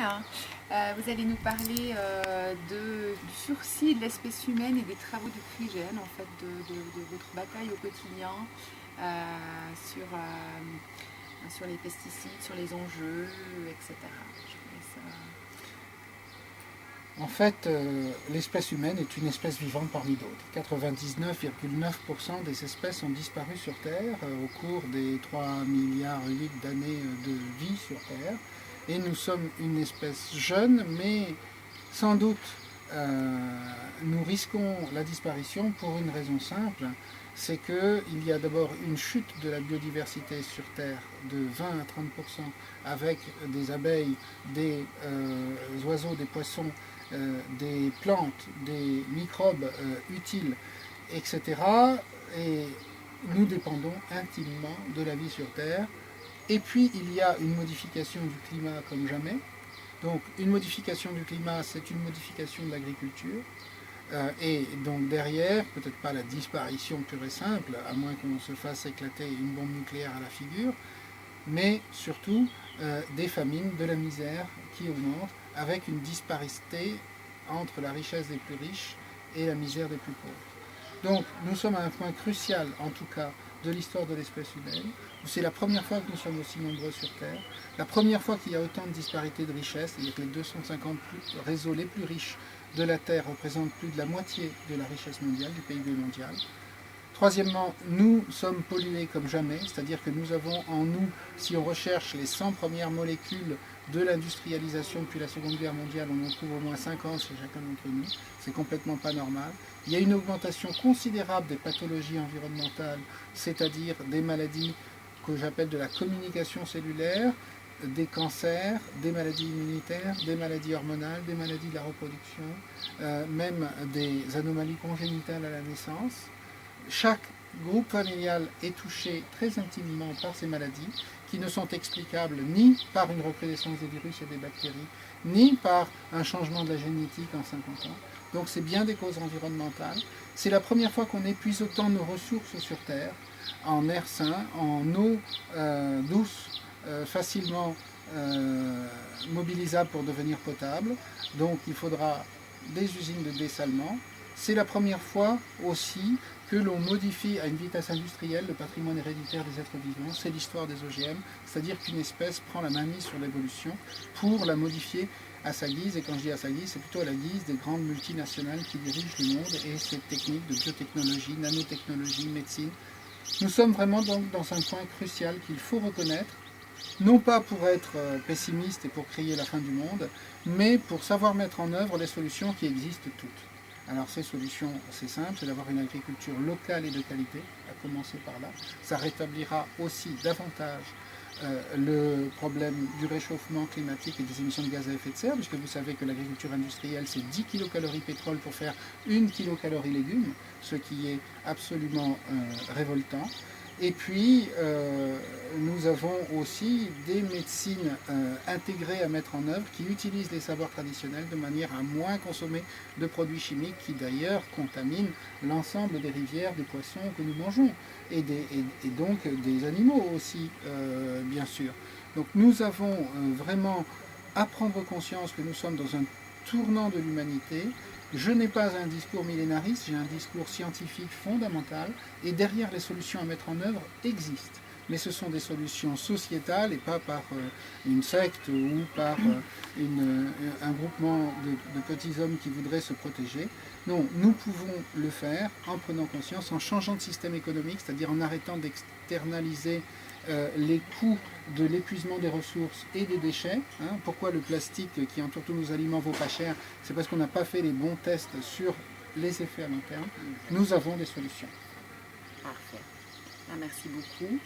Hein. Vous allez nous parler du sursis de l'espèce humaine et des travaux du CRIGEN, en fait, de votre bataille au quotidien sur les pesticides, sur les enjeux, etc. En fait, l'espèce humaine est une espèce vivante parmi d'autres. 99,9% des espèces ont disparu sur Terre au cours des 3,8 milliards d'années de vie sur Terre. Et nous sommes une espèce jeune, mais sans doute nous risquons la disparition pour une raison simple, c'est qu'il y a d'abord une chute de la biodiversité sur Terre de 20 à 30% avec des abeilles, des oiseaux, des poissons, des plantes, des microbes utiles, etc. Et nous dépendons intimement de la vie sur Terre. Et puis il y a une modification du climat comme jamais. Donc une modification du climat, c'est une modification de l'agriculture. Et donc derrière, peut-être pas la disparition pure et simple, à moins qu'on se fasse éclater une bombe nucléaire à la figure, mais surtout des famines, de la misère qui augmente, avec une disparité entre la richesse des plus riches et la misère des plus pauvres. Donc nous sommes à un point crucial, en tout cas, de l'histoire de l'espèce humaine, où c'est la première fois que nous sommes aussi nombreux sur Terre, la première fois qu'il y a autant de disparités de richesse, c'est-à-dire que les 250 réseaux les plus riches de la Terre représentent plus de la moitié de la richesse mondiale, du PIB mondial. Troisièmement, nous sommes pollués comme jamais, c'est-à-dire que nous avons en nous, si on recherche les 100 premières molécules de l'industrialisation depuis la Seconde Guerre mondiale, on en trouve au moins 50 chez chacun d'entre nous, c'est complètement pas normal. Il y a une augmentation considérable des pathologies environnementales, c'est-à-dire des maladies que j'appelle de la communication cellulaire, des cancers, des maladies immunitaires, des maladies hormonales, des maladies de la reproduction, même des anomalies congénitales à la naissance. Chaque groupe familial est touché très intimement par ces maladies qui ne sont explicables ni par une recrudescence des virus et des bactéries, ni par un changement de la génétique en 50 ans. Donc c'est bien des causes environnementales. C'est la première fois qu'on épuise autant nos ressources sur Terre, en air sain, en eau douce, facilement mobilisable pour devenir potable. Donc il faudra des usines de dessalement. C'est la première fois aussi que l'on modifie à une vitesse industrielle le patrimoine héréditaire des êtres vivants. C'est l'histoire des OGM, c'est-à-dire qu'une espèce prend la mainmise sur l'évolution pour la modifier à sa guise. Et quand je dis à sa guise, c'est plutôt à la guise des grandes multinationales qui dirigent le monde et ces techniques de biotechnologie, nanotechnologie, médecine. Nous sommes vraiment donc dans un point crucial qu'il faut reconnaître, non pas pour être pessimiste et pour crier la fin du monde, mais pour savoir mettre en œuvre les solutions qui existent toutes. Alors ces solutions, c'est simple, c'est d'avoir une agriculture locale et de qualité, à commencer par là. Ça rétablira aussi davantage le problème du réchauffement climatique et des émissions de gaz à effet de serre, puisque vous savez que l'agriculture industrielle, c'est 10 kilocalories pétrole pour faire 1 kilocalorie légumes, ce qui est absolument révoltant. Et puis, nous avons aussi des médecines intégrées à mettre en œuvre qui utilisent les savoirs traditionnels de manière à moins consommer de produits chimiques qui d'ailleurs contaminent l'ensemble des rivières, des poissons que nous mangeons et donc des animaux aussi, bien sûr. Donc nous avons vraiment à prendre conscience que nous sommes dans un tournant de l'humanité. Je n'ai pas un discours millénariste, j'ai un discours scientifique fondamental et derrière les solutions à mettre en œuvre existent. Mais ce sont des solutions sociétales et pas par une secte ou par un groupement de petits hommes qui voudraient se protéger. Non, nous pouvons le faire en prenant conscience, en changeant de système économique, c'est-à-dire en arrêtant d'externaliser les coûts de l'épuisement des ressources et des déchets. Pourquoi le plastique qui entoure tous nos aliments vaut pas cher? C'est parce qu'on n'a pas fait les bons tests sur les effets à long terme. Nous avons des solutions. Parfait. Merci beaucoup.